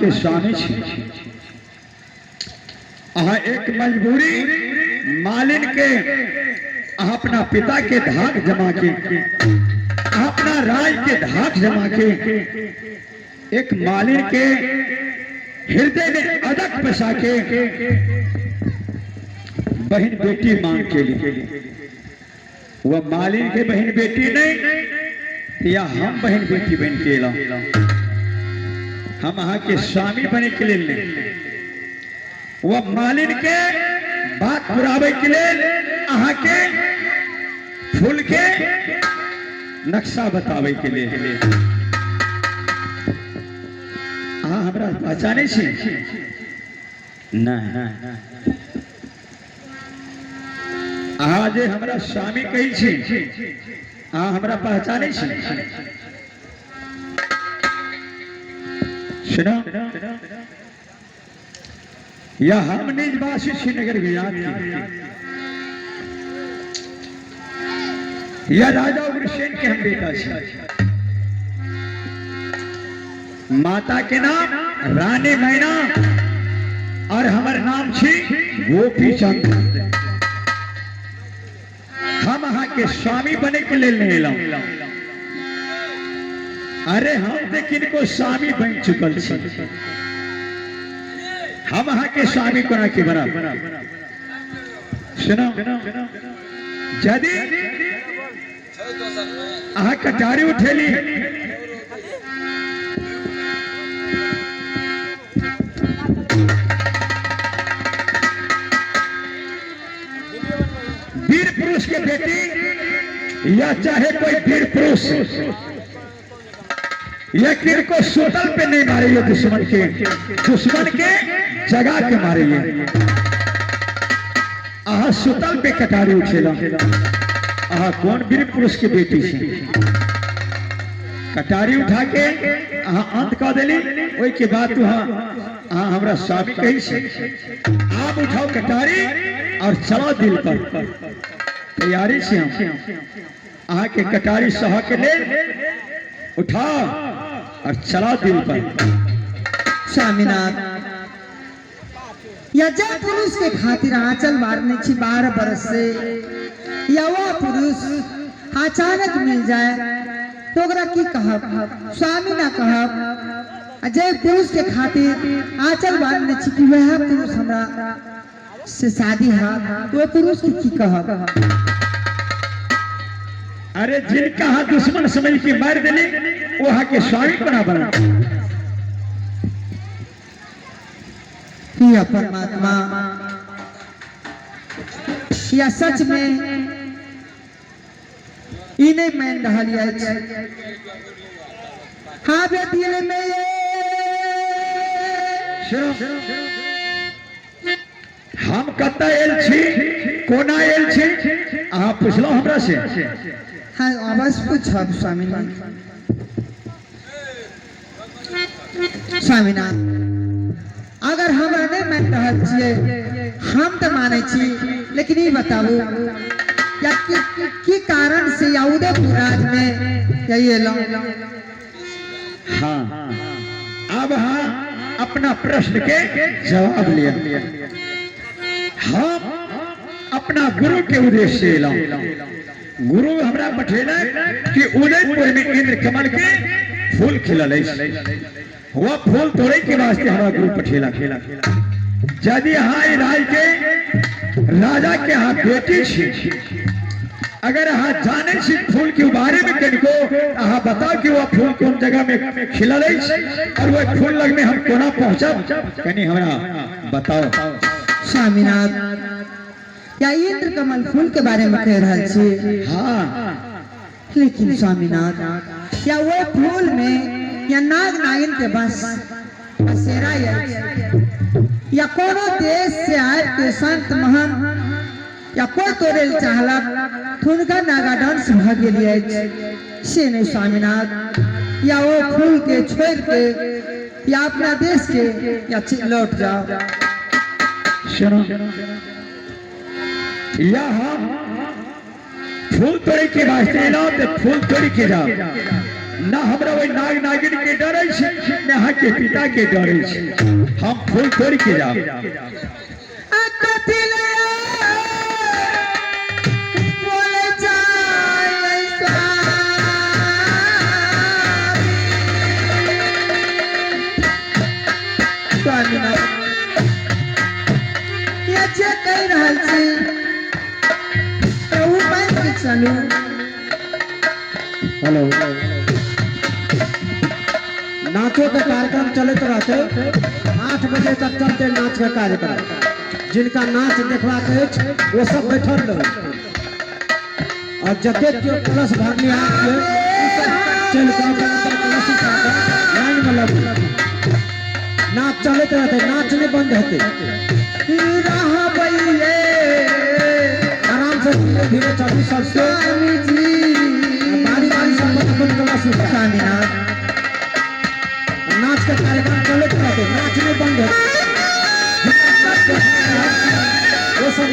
के स्वामी छी। अहाँ एक मजबूरी मालिन के अपना पिता के धाक जमा के अपना राज के धाक जमा के एक मालिन के हृदय में अदक बसा के बहन बेटी मांग के लिए वह मालिन के बहन बेटी नहीं या हम बहन बेटी बन के ला हम अहाँ के स्वामी बने के लिए वह मालिन के बात पुरावे के लिए अहाँ के फूल के नक्शा बतावे के लिए अहाँ हमरा पहचाने छी नहीं अहाँ जे हमरा स्वामी कही छी अहाँ हमरा पहचाने छी सुनो या हम निजवासी श्रीनगर गुजरात या राजा उग्रसेन के हम बेटा छी। माता के नाम रानी मैना और हमार नाम छी गोपी चंद। हम अहाँ के स्वामी बने के लिए नहीं ला अरे हम लेकिन को स्वामी बन चुकल छी हम अहाँ के स्वामी कोना के बना सुनो यदि अहाँ कटारी उठेली वीर पुरुष के बेटी या चाहे कोई वीर पुरुष या किर को सोतल पे नहीं मारेंगे दुश्मन के जगा के मारेंगे। आहा सोतल पे कटारी उठेला आहा कौन वीर पुरुष के बेटी से कटारी उठा के आहा अंत कर देली ओई के बाद तू आहा हमरा स्वामी कही से आप उठाओ कटारी और चलो दिल पर तैयारी से हम आहा के कटारी सहा के ले उठाओ और चला दिल पर। स्वामीनाथ या जब पुरुष के खातिर आंचल मारने छी 12 बरस से या वह पुरुष अचानक मिल जाए तो ओकरा की कहब स्वामी ना कहब। जय पुरुष के खातिर आंचल मारने छी कि वह पुरुष हमरा से शादी है तो वह पुरुष की कहब। अरे जिनका हाथ दुश्मन समझ के मार देने वो हा के स्वामी बना बना। या परमात्मा या सच में इन्हें मैं ढालिया हाँ बे दिल में ये हम कत्ता एल छी कोना एल छी अहाँ पूछलो हमरा से। हाँ अवश्य पूछब स्वामीनाथ अगर हमरा नहीं मान रहल छियै हम तो माने छी लेकिन ये बताबू या की कारण से या उदयपुर राज में या ये हाँ अब हाँ अपना प्रश्न के जवाब लिया हम अपना गुरु के उद्देश्य से ला गुरु हमरा बठेला कि उदयपुर में इंद्र कमल के फूल खिलल वह फूल तोड़े के वास्ते हमारा गुरु पठेला यदि हाँ राज के राजा के हाँ बेटी छी अगर हाँ जाने छी फूल के बारे में कनिको हाँ बताओ कि वह फूल कौन जगह में खिलल और वह फूल लग में हम कोना पहुंचब कनी हमरा बताओ। स्वामीनाथ या इंद्र कमल फूल के बारे में कह रहा छी हाँ लेकिन स्वामीनाथ या वो फूल में या नाग नागिन के बस बसेरा या कोनो देश से आए के संत महान या कोई तोड़े चाहला थुनका नागा डांस भागे लिए से नहीं स्वामीनाथ या वो फूल के छोड़ के या अपना देश के या लौट जाओ। या हम फूल तोड़ी के वास्ते लो तो फूल तोड़ी के जाओ ना हमरा वही नाग नागिन के डरे छी न यहाँ के पिता के डरे छी हम फूल तोड़ के जाओ हेलो नाचो के कार्यक्रम चलते रहते 8 बजे तक चलते नाच के कार्यक्रम जिनका नाच देखवा के वो सब बैठल रहे और जते केओ कलश भरने आके चल कलश लाइन में लग नाच चलते रहते नाच नहीं बंद होते आराम से धीरे धीरे चली सबसे बारी बारी सब नाच का कार्यक्रम चलते रहते नाच नहीं बंद होते वो सब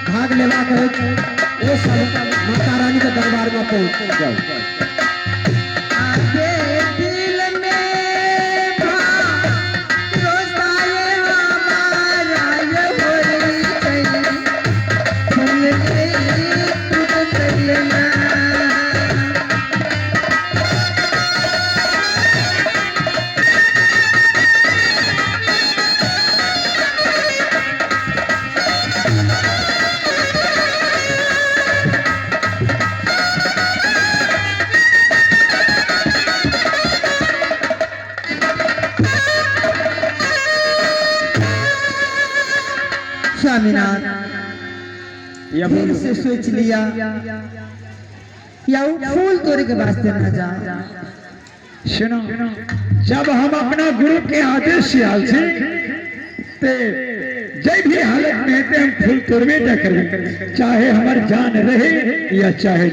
भाग लेवा वो सब माता रानी के दरबार में पहुंच जाओ फिर से सोच लिया या वो फूल तोड़े के वास्ते न जा सुनो जब हम अपना गुरु के आदेश से आल से ते जय भी हालत में थे हम फूल तोड़वे न करें चाहे हमारी जान रहे या चाहे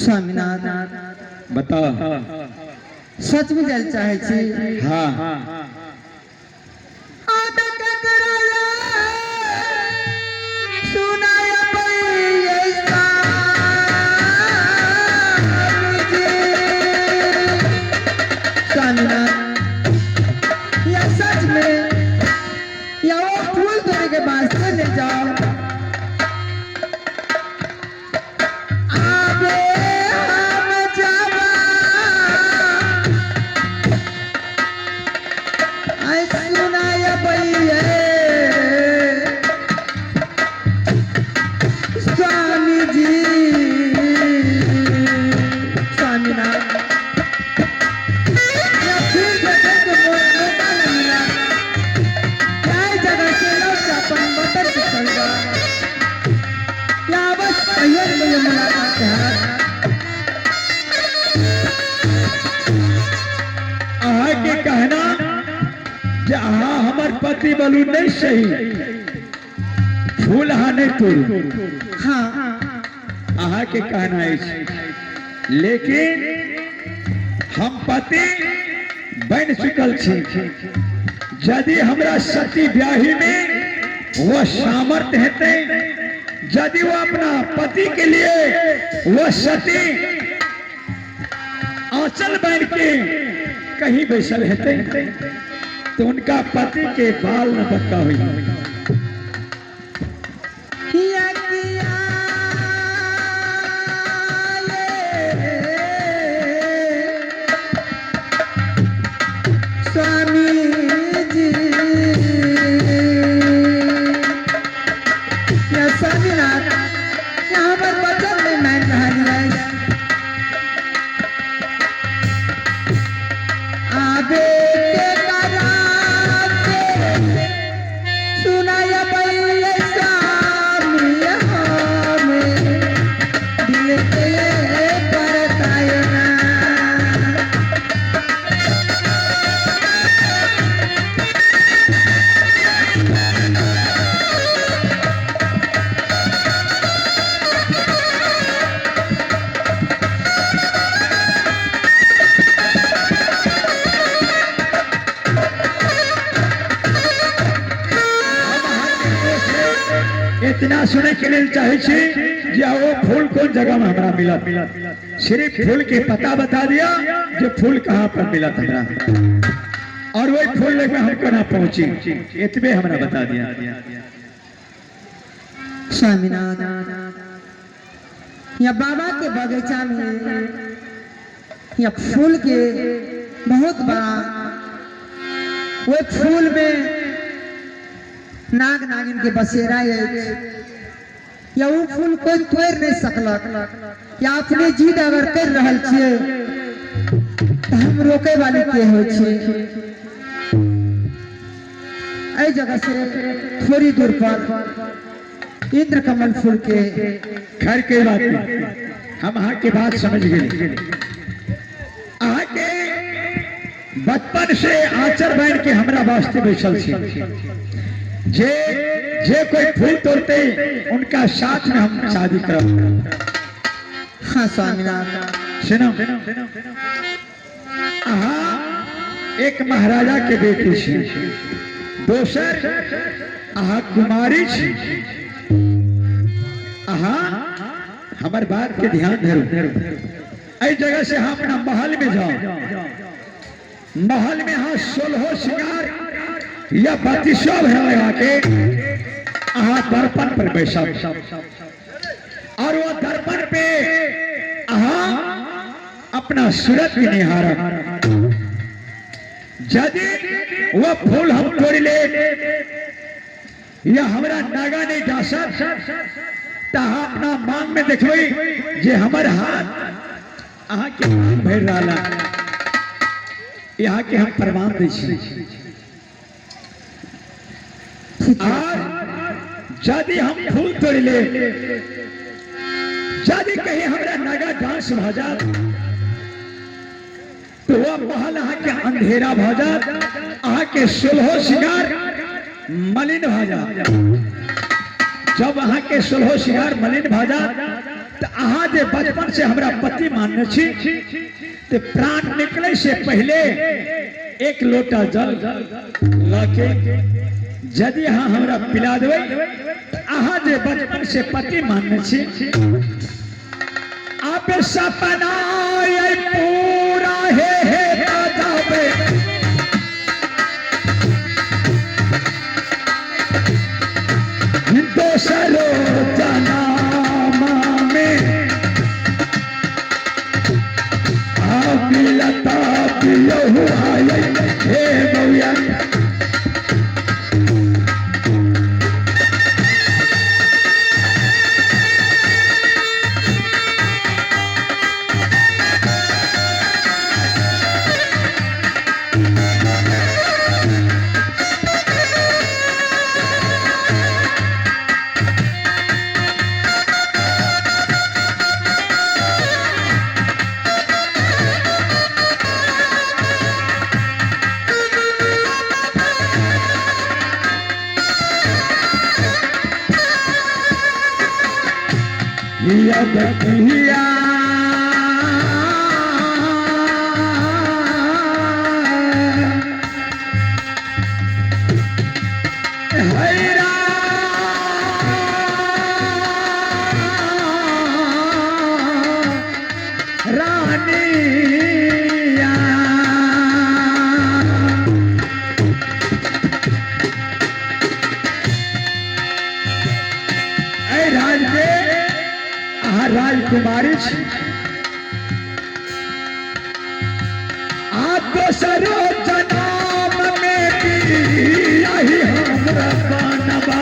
स्वामीनाथ बता सच में जल चाहे छी हाँ या सच में या वो फूल तोड़े के वास्ते ले जाओ आगे हम जावा आई सुनाया भैया स्वामी जी स्वामीनाथ के कहना हाँ हमार पति बोलू नहीं सही फूल हाँ नहीं तोड़ू हाँ अहा के कहना है लेकिन हम पति बन चुकल छी यदि हमरा सती ब्याही में वो सामर्थ्य हेते यदि वो अपना पति के लिए वो सती आंचल बन के कहीं बैसल हेते तो उनका पति के बाल न बक्का हुई इतना सुने के लिए चाहे छी जे वो फूल कौन जगह में हमरा मिला, सिर्फ फूल के पता बता दिया जो फूल कहाँ पर मिला हमरा, और वही फूल लेकर हमको ना पहुंची, इतने हमरा बता दिया। स्वामीनाथ, या बाबा के बगीचा में या फूल के बहुत बड़ा, वो फूल में नाग नागिन के बसेरा है, या वो फूल कोई तोड़ नहीं सकलक, या अपने जिद अगर कर रहल छिए तो हम रोके वाले के हो छिए। ऐ जगह से थोड़ी दूर पर इंद्र कमल फूल के खैर के बात नहीं, हम अहाँ के बात समझ गए। अहाँ के बचपन से आचर बन के हमरा वास्ते बैठल छी, जे कोई फूल तोड़ते उनका साथ में हम शादी करब। हाँ स्वामीनाथ, सुनो, अहाँ एक महाराजा के बेटी छी, दोसर अहाँ कुमारी छी। अहाँ हमार बात के ध्यान धरो। ऐ जगह से हम अपना महल में जाओ, महल में हाँ 16 श्रृंगार या 32 लगा के अहाँ दर्पण पर बैसा, और वो दर्पण पे अहाँ अपना सूरत भी निहारा। यदि वो फूल हम तोड़ ले या हमरा नागा नहीं डासत तो अपना मांग में देखबे जे हमर हाथ अहाँ के भर रहा, यहाँ के हम प्रमाण दै छी। और यदि हम फूल तोड़ ले, यदि कहीं हमरा नागा डांस भ जात तो वह महल अहाँ के अंधेरा भ जात, अहाँ के 16 श्रृंगार मलिन भ जात। जब अहाँ के 16 श्रृंगार मलिन भ जात तो अहाँ जे बचपन से हमरा पति मानने छी, तो प्राण निकले से पहले एक लोटा जल लाके यदि अहाँ हमरा पिला देबै तो अहाँ जे बचपन से पति मानने छी, आप सपना ये पूरा है जाबे। दोसरो जनामा में आप लता पियो आए हे मौया। बकिया हैरा रानिया ऐ राज के राजकुमारी छी, आप दोसरो जन्म में भी यही हमरा बनबा,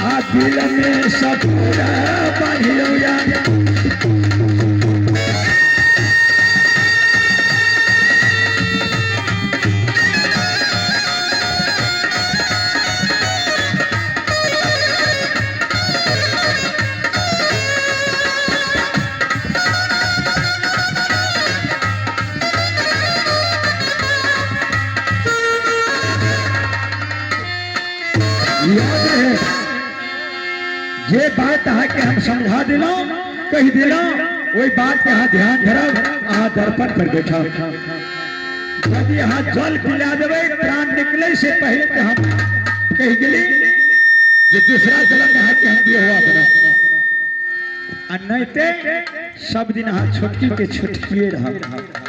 आ दिल में सपूरा बढ़िया। ये बात अहाँ के हम समझा दिलों, कही दिलों, वही बात के अहाँ ध्यान धरब। अहाँ दर्पण पर बैठा, यदि अहाँ जल पिला देवे प्राण निकले से पहले तो हम कही गेली जे दूसरा जन्म में है कि हम बिया हुआ बना आ नहीं ते सब दिन हाथ छोटकी के छोटकिए रहा